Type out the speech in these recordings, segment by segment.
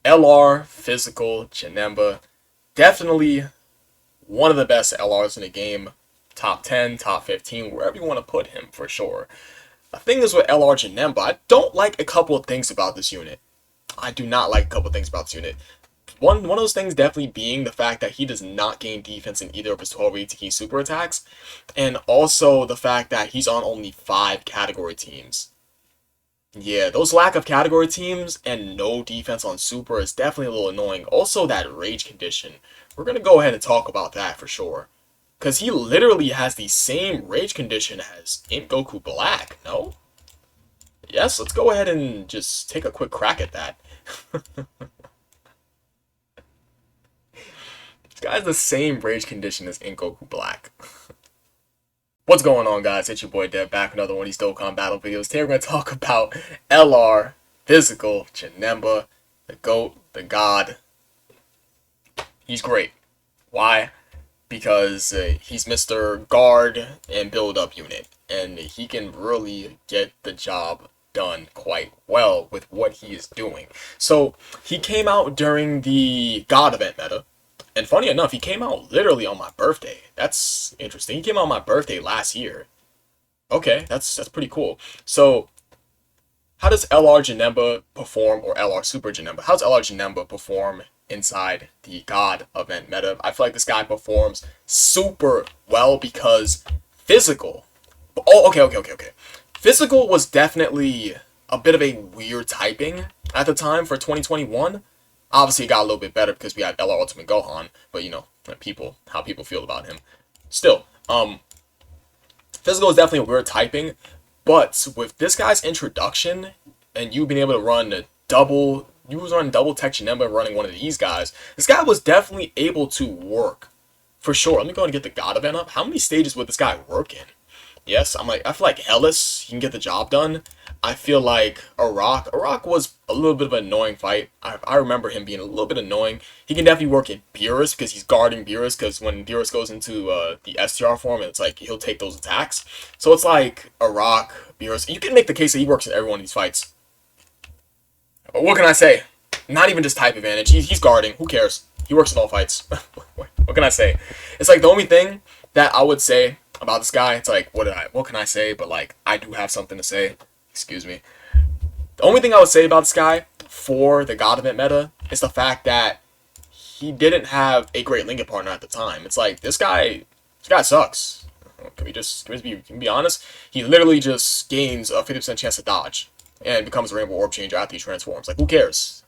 LR Physical Janemba. Definitely one of the best LRs in the game. Top 10, top 15, wherever you want to put him for sure. The thing is with LR Janemba, I don't like a couple of things about this unit. I do not like a couple of things about this unit. One of those things definitely being the fact that he does not gain defense in either of his 12 ATK super attacks. And also the fact that he's on only 5 category teams. Yeah, those lack of category teams and no defense on super is definitely a little annoying. Also, that rage condition. We're going to go ahead and talk about that for sure. Because he literally has the same rage condition as Imp Goku Black, no? Yes, let's go ahead and just take a quick crack at that. This guy's the same rage condition as Imp Goku Black. What's going on, guys? It's your boy Dev back with another one of these Dokkan Battle videos. Today we're going to talk about LR Physical Janemba, the GOAT, the God. He's great. Why? Because he's Mr. Guard and Build Up unit, and he can really get the job done quite well with what he is doing. So he came out during the God event meta, and funny enough, he came out literally on my birthday. That's interesting. He came out on my birthday last year. Okay, that's pretty cool. So how does LR Janemba perform, or LR Super Janemba? How does LR Janemba perform inside the God event meta? I feel like this guy performs super well because physical. Oh, okay. Physical was definitely a bit of a weird typing at the time for 2021. Obviously, it got a little bit better because we had LR Ultimate Gohan, but you know, how people feel about him. Still, physical is definitely a weird typing, but with this guy's introduction and you being able to run you was running double tech Janemba running one of these guys, this guy was definitely able to work for sure. Let me go and get the God event up. How many stages would this guy work in? Yes, I feel like Ellis, he can get the job done. I feel like Arak was a little bit of an annoying fight. I remember him being a little bit annoying. He can definitely work in Beerus because he's guarding Beerus, because when Beerus goes into the STR form, it's like he'll take those attacks. So it's like Arak, Beerus. You can make the case that he works in every one of these fights. But what can I say? Not even just type advantage. He's guarding. Who cares? He works in all fights. What can I say? It's like the only thing that I would say about this guy, it's like, what can I say? But like, I do have something to say. Excuse me. The only thing I would say about this guy for the God event meta is the fact that he didn't have a great linking partner at the time. It's like, this guy sucks. Can we be honest? He literally just gains a 50% chance to dodge and becomes a Rainbow Orb Changer after he transforms. Like, who cares?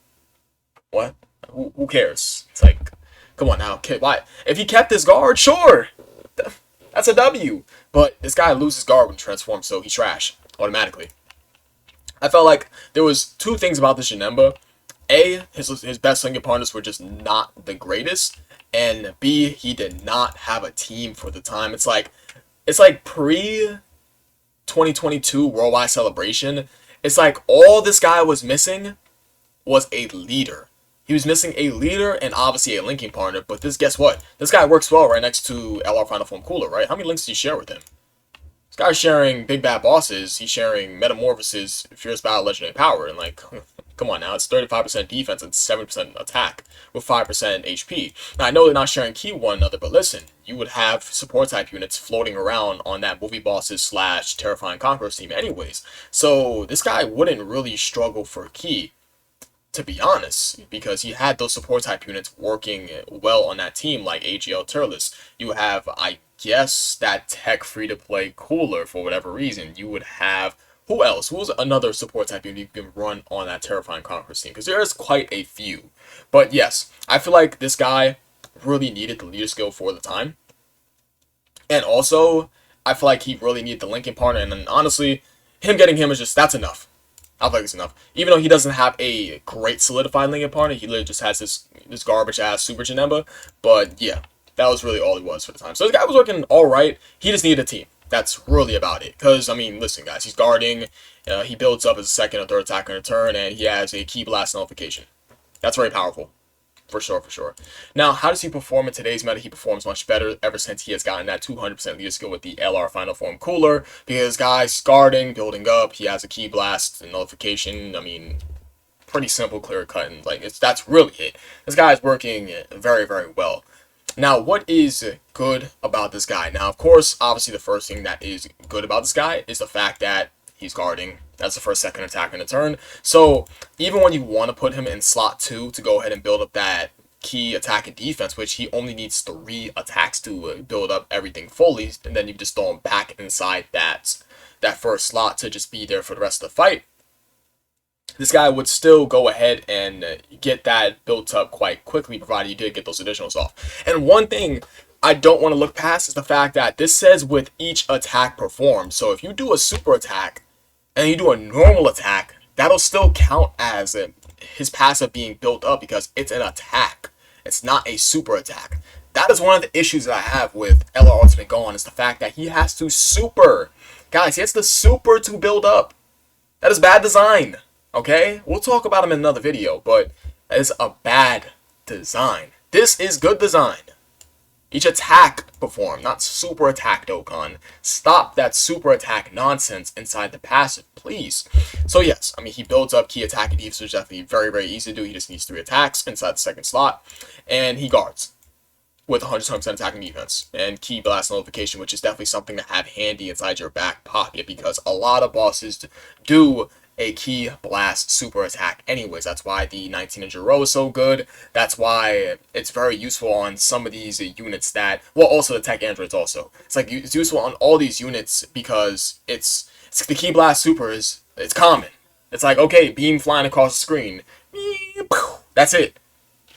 What? Who cares? It's like, come on now. Why? If he kept his guard, sure. That's a W. But this guy loses guard when he transforms, so he's trash automatically. I felt like there was two things about this Janemba. A, his best linking partners were just not the greatest. And B, he did not have a team for the time. It's like pre-2022 Worldwide Celebration. It's like all this guy was missing was a leader. He was missing a leader and obviously a linking partner. But guess what? This guy works well right next to LR Final Form Cooler, right? How many links do you share with him? This guy's sharing Big Bad Bosses. He's sharing Metamorphosis, Fierce Battle, Legendary Power. And like, come on now. It's 35% defense and 7% attack with 5% HP. Now, I know they're not sharing key one another, but listen. You would have support type units floating around on that Movie Bosses / Terrifying Conquerors team anyways. So this guy wouldn't really struggle for key, to be honest, because he had those support type units working well on that team, like AGL Turles. You have, I guess, that tech free-to-play Cooler for whatever reason. You would have, who else? Who's another support type unit you can run on that Terrifying Conquerors team? Because there is quite a few. But yes, I feel like this guy really needed the leader skill for the time. And also, I feel like he really needed the linking partner, and then honestly, getting him is just, that's enough. I feel like it's enough. Even though he doesn't have a great solidified linking partner, he literally just has this garbage-ass Super Janemba. But yeah, that was really all he was for the time. So this guy was working alright. He just needed a team. That's really about it. Because, I mean, listen, guys, he's guarding. He builds up as a second or third attacker in a turn, and he has a Key Blast nullification. That's very powerful. For sure. Now, how does he perform in today's meta? He performs much better ever since he has gotten that 200% leader skill with the LR Final Form Cooler. Because, guys, guarding, building up, he has a Key Blast and nullification. I mean, pretty simple, clear cut, and like that's really it. This guy is working very, very well. Now, what is good about this guy? Now, of course, obviously the first thing that is good about this guy is the fact that he's guarding. That's the first second attack in a turn. So even when you want to put him in slot 2 to go ahead and build up that key attack and defense, which he only needs 3 attacks to build up everything fully, and then you just throw him back inside that first slot to just be there for the rest of the fight, this guy would still go ahead and get that built up quite quickly, provided you did get those additionals off. And one thing I don't want to look past is the fact that this says with each attack performed. So if you do a super attack and you do a normal attack, that'll still count as his passive being built up because it's an attack. It's not a super attack. That is one of the issues that I have with LR Ultimate Gone, is the fact that he has to super. Guys, he has to super to build up. That is bad design. Okay? We'll talk about him in another video, but that is a bad design. This is good design. Each attack performed, not super attack, Dokkan. Stop that super attack nonsense inside the passive, please. So yes, I mean, he builds up key attack and defense, which is definitely very, very easy to do. He just needs 3 attacks inside the second slot, and he guards with 100% attack and defense, and key blast nullification, which is definitely something to have handy inside your back pocket, because a lot of bosses do a key blast super attack anyways. That's why the 19 Ninja Row is so good. That's why it's very useful on some of these units that, well, also the tech androids also. It's like, it's useful on all these units because it's the key blast super it's common. It's like, okay, beam flying across the screen. That's it.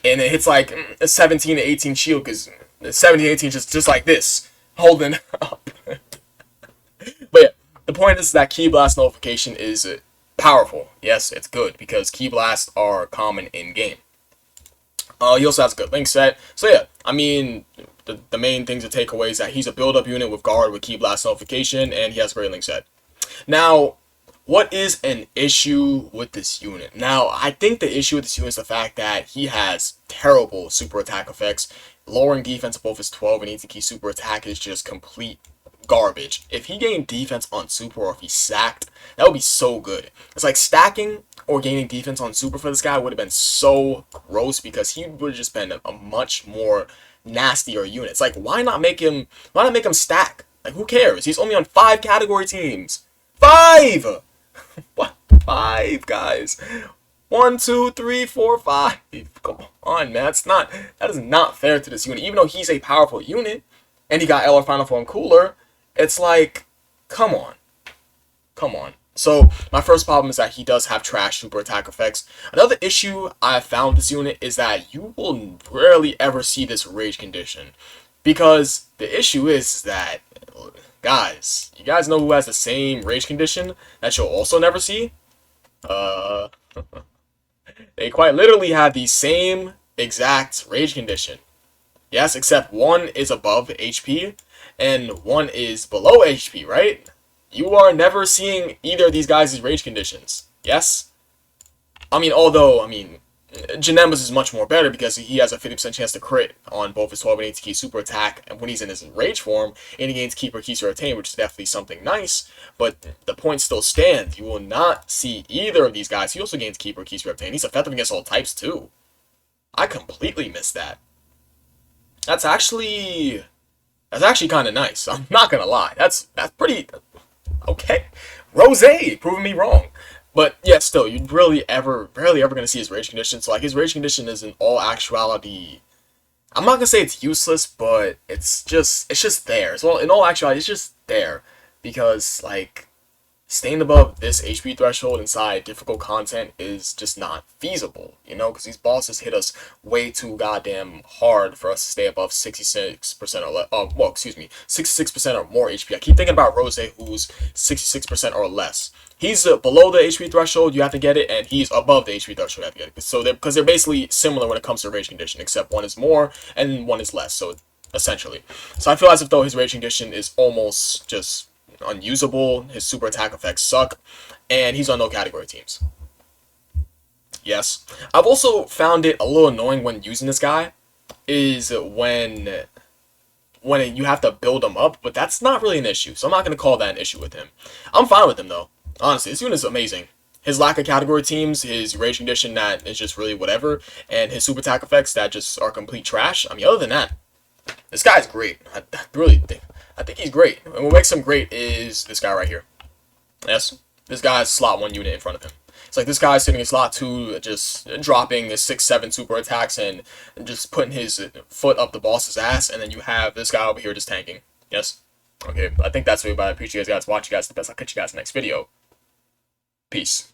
And it hits like a 17 to 18 shield, because 17 to 18 just like this, holding up. But yeah, the point is that key blast nullification is powerful. Yes, it's good because key blasts are common in game. He also has a good link set. So yeah, I mean, the main things to take away is that he's a build-up unit with guard with key blast nullification, and he has a great link set. Now, what is an issue with this unit? Now, I think the issue with this unit is the fact that he has terrible super attack effects. Lowering defense of both his 12 and 18 key super attack is just complete garbage. If he gained defense on super, or if he sacked, that would be so good. It's like stacking or gaining defense on super for this guy would have been so gross, because he would have just been a much more nastier unit. It's like, why not make him stack? Like, who cares? He's only on 5 category teams. 5! What? 5, guys. 1, 2, 3, 4, 5. Come on, man. That is not fair to this unit. Even though he's a powerful unit, and he got LR Final Form Cooler, it's like, come on. Come on. So, my first problem is that he does have trash super attack effects. Another issue I found with this unit is that you will rarely ever see this rage condition. Because the issue is that, guys, you guys know who has the same rage condition that you'll also never see? They quite literally have the same exact rage condition. Yes, except one is above HP and one is below HP, right? You are never seeing either of these guys' rage conditions. Yes? I mean, Janemba's is much more better because he has a 50% chance to crit on both his 12 and 18 key super attack and when he's in his rage form, and he gains keep or keys or attain, which is definitely something nice, but the point still stands. You will not see either of these guys. He also gains keep or keys or attain. He's effective against all types too. I completely missed that. That's actually kind of nice. I'm not gonna lie. That's pretty okay. Rose proving me wrong. But yeah, still, you rarely ever gonna see his rage condition. So like, his rage condition is in all actuality, I'm not gonna say it's useless, but it's just there. So in all actuality, it's just there because like, staying above this HP threshold inside difficult content is just not feasible, you know, because these bosses hit us way too goddamn hard for us to stay above 66% or less. Well, excuse me, 66% or more HP. I keep thinking about Rose, who's 66% or less. He's below the HP threshold, you have to get it, and he's above the HP threshold, you have to get it. So because they're basically similar when it comes to rage condition, except one is more and one is less. So essentially, so I feel as if though his rage condition is almost just unusable. His super attack effects suck, and he's on no category teams. Yes, I've also found it a little annoying when using this guy is when you have to build him up, but that's not really an issue, so I'm not going to call that an issue with him. I'm fine with him though. Honestly, this unit is amazing. his lack of category teams, his rage condition that is just really whatever, and his super attack effects that just are complete trash. I mean, other than that, this guy's great. I think he's great. And what makes him great is this guy right here. Yes, this guy's slot 1 unit in front of him. It's like this guy's sitting in slot 2, just dropping his 6-7 super attacks and just putting his foot up the boss's ass, and then you have this guy over here just tanking. Yes? Okay, I think that's it. I appreciate you guys watching, guys. The best. I'll catch you guys in the next video. Peace.